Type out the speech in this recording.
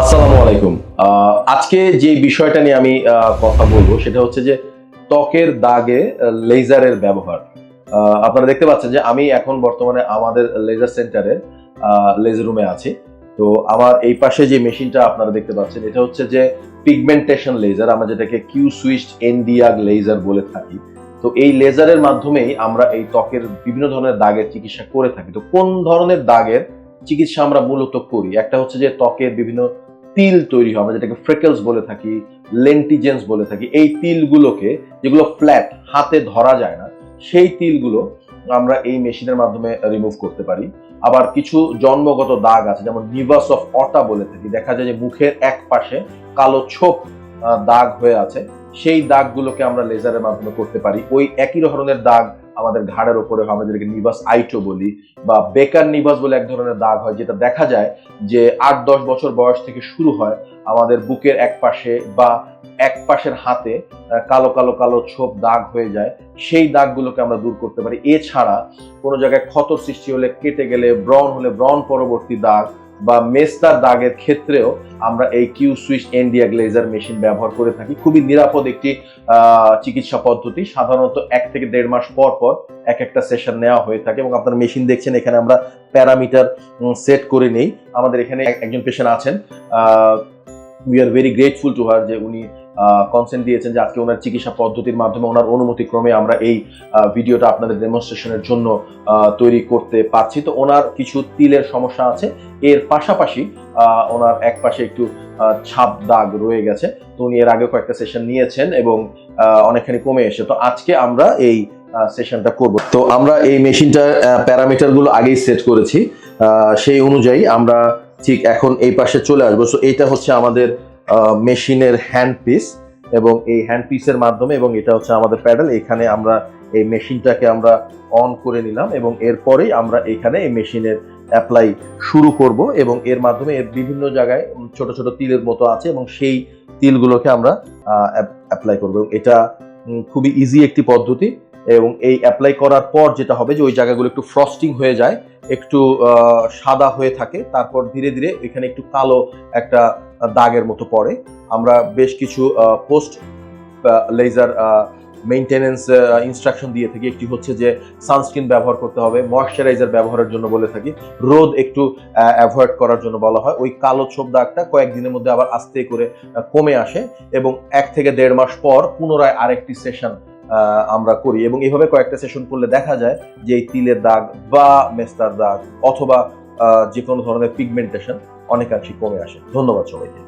আসসালামু আলাইকুম। আজকে যে বিষয়টা নিয়ে আমি কথা বলবো সেটা হচ্ছে যে ত্বকের দাগে লেজারের ব্যবহার। আপনারা দেখতে পাচ্ছেন যে আমি এখন বর্তমানে আমাদের লেজার সেন্টারে লেজার রুমে আছি। তো আমার এই পাশে যে মেশিনটা আপনারা দেখতে পাচ্ছেন এটা হচ্ছে যে পিগমেন্টেশন লেজার, আমরা যেটাকে কিউ সুইচড এনডিআগ লেজার বলে থাকি। তো এই লেজারের মাধ্যমেই আমরা এই ত্বকের বিভিন্ন ধরনের দাগের চিকিৎসা করে থাকি। তো কোন ধরনের দাগের চিকিৎসা আমরা মূলত করি? একটা হচ্ছে যে ত্বকের বিভিন্ন তিল তৈরি হয়, আমরা যেটাকে ফ্রেকেলস বলে থাকি, লেন্টিজেন্স বলে থাকি। এই তিলগুলোকে, যেগুলো ফ্ল্যাট হাতে ধরা যায় না, সেই তিলগুলো আমরা এই মেশিনের মাধ্যমে রিমুভ করতে পারি। আবার কিছু জন্মগত দাগ আছে, যেমন নিভাস অফ অটা বলে থাকি, দেখা যায় যে মুখের এক পাশে কালো ছোপ দাগ হয়ে আছে, সেই দাগগুলোকে আমরা লেজারের মাধ্যমে করতে পারি। ওই একই ধরনের দাগ আমাদের ঘাড়ের ওপরে হয়, আমরা যেটাকে নিভাস আইটো বলি, বা বেকার নিভাস বলে এক ধরনের দাগ হয়, যেটা দেখা যায় যে ৮-১০ বছর বয়স থেকে শুরু হয় আমাদের বুকের এক পাশে বা এক পাশের হাতে কালো কালো কালো ছোপ দাগ হয়ে যায়। সেই দাগগুলোকে আমরা দূর করতে পারি। এছাড়া কোনো জায়গায় ক্ষতর সৃষ্টি হলে, কেটে গেলে, ব্রণ হলে ব্রণ পরবর্তী দাগ বা মেস্তার দাগের ক্ষেত্রেও আমরা এই কিউ সুইচ এনডিআগ লেজার মেশিন ব্যবহার করে থাকি। খুবই নিরাপদ একটি চিকিৎসা পদ্ধতি। সাধারণত ১ থেকে ১.৫ মাস পর পর এক একটা সেশন নেওয়া হয়ে থাকে এবং আপনারা মেশিন দেখছেন, এখানে আমরা প্যারামিটার সেট করে নেই। আমাদের এখানে একজন পেশেন্ট আছেন, we are very grateful to her, যে উনি কনসেন্ট দিয়েছেন যে আজকে ওনার চিকিৎসা পদ্ধতির মাধ্যমে, ওনার অনুমতি ক্রমে আমরা এই ভিডিওটা আপনাদের ডেমনস্ট্রেশনের জন্য তৈরি করতে পারছি। তো ওনার কিছু তিলের সমস্যা আছে, এর পাশাপাশি ওনার এক পাশে একটু ছাপ দাগ রয়ে গেছে। তো উনি এর আগে কয়েকটা সেশন নিয়েছেন এবং অনেকখানি কমে এসে, তো আজকে আমরা এই সেশনটা করব। তো আমরা এই মেশিনটার প্যারামিটার গুলো আগেই সেট করেছি, সেই অনুযায়ী আমরা ঠিক এখন এই পাশে চলে আসবো। সো এটা হচ্ছে আমাদের মেশিনের হ্যান্ড পিস, এবং এই হ্যান্ড পিসের মাধ্যমে, এবং এটা হচ্ছে আমাদের প্যাডেল, এখানে আমরা এই মেশিনটাকে আমরা অন করে নিলাম এবং এরপরেই আমরা এখানে এই মেশিনের অ্যাপ্লাই শুরু করব এবং এর মাধ্যমে এর বিভিন্ন জায়গায় ছোট ছোট তিলের মতো আছে এবং সেই তিলগুলোকে আমরা অ্যাপ্লাই করব। এটা খুবই ইজি একটি পদ্ধতি এবং এই অ্যাপ্লাই করার পর যেটা হবে যে ওই জায়গাগুলো একটু ফ্রস্টিং হয়ে যায়, একটু সাদা হয়ে থাকে, তারপর ধীরে ধীরে এখানে একটু কালো একটা দাগের মতো পড়ে। আমরা বেশ কিছু পোস্ট লেজার মেইনটেনেন্স ইনস্ট্রাকশন দিয়ে থাকি। একটি হচ্ছে যে সানস্ক্রিন ব্যবহার করতে হবে, ময়শ্চারাইজার ব্যবহারের জন্য বলে থাকি, রোদ একটু অ্যাভয়েড করার জন্য বলা হয়। ওই কালো ছোপ দাগটা কয়েকদিনের মধ্যে আবার আস্তে করে কমে আসে এবং ১ থেকে ১.৫ মাস পর পুনরায় আরেকটি সেশন আমরা করি এবং এইভাবে কয়েকটা সেশন করলে দেখা যায় যে এই তিলের দাগ বা মেস্তার দাগ অথবা যে কোনো ধরনের পিগমেন্টেশন অনেকাংশে কমে আসে। ধন্যবাদ সবাইকে।